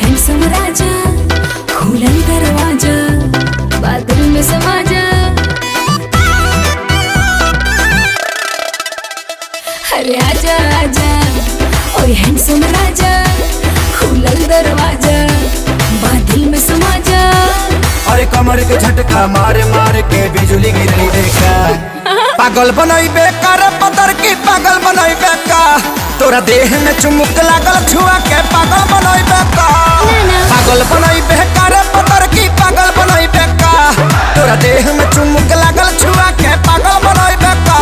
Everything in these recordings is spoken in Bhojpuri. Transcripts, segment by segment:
हैंडसम राजा खुलल दरवाजा बादल में समा जा। अरे आजा आजा ओए हैंडसम राजा खुलल दरवाजा बादल में समा जा। अरे कमर के झटका मारे मारे के बिजली गिरई देखा पागल बनई बेकार पतर की पागल बनई बेका तोरा देह में चुमुक लागल छुआ के पागल बनई बेका पागल बनई बेकार पतर की पागल बनई बेका तोरा देह में चुमुक लागल छुआ के पागल बनई बेका।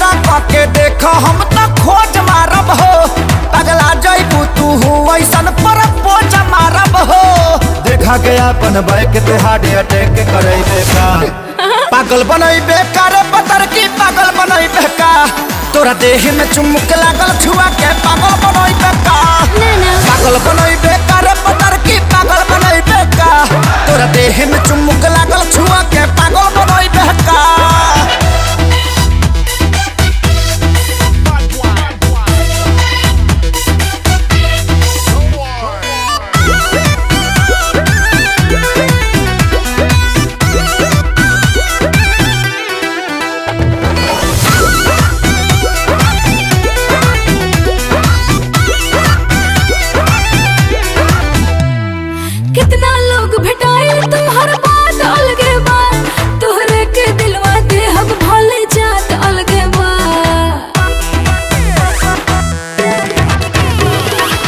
हम तो खोज मारब हो पगला जइबू तू ऐसन पर पोज मारब हो देखा गया अपन बैक ते हार्ट अटैक करई बेका पागल बनई बेकार पतर की पागल बनई बेका तोरा देह में चुमुक लागल छुआ के पागल बनई बेका पागल बनई बेकार पतर की पागल बनई बेका तोरा देह में चुमुक लागल छुआ के पागल बनई बेका। कितना लोग भेटाए तुम्हार बात अलगे बा तोहरे के दिलवा दे हम भले जात अलगे बा।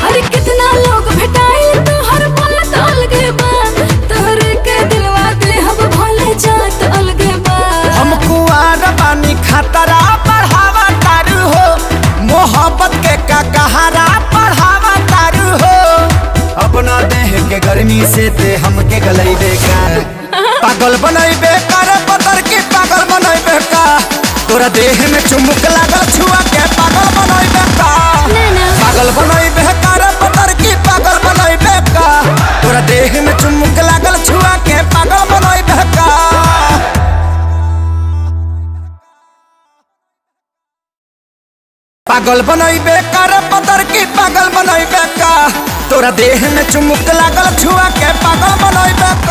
अरे कितना लोग भेटाए तुम्हार बात अलगे बा तोहरे के दिलवा दे हम भले जात अलगे बा। हम कुआर बानी खतरा बढ़ावा तारू हो मोहब्बत के का कहारा बढ़ावा तारू हो अपना देह के गर्मी से ते हमके गलई बेकार पागल बनई बेकार पतर की पागल बनई बेका तोरा देह में चुमुक लागल छुआ के पागल बनई बेका पागल बनई बेकार पतर की पागल बनई बेका तोरा देह में चुमुक लागल छुआ के पागल बनई बेका। पागल बनई बेकार पतर की पागल बनई बेका तोरा देह में चुमुक लागल छुआ के पागल बनई बेका।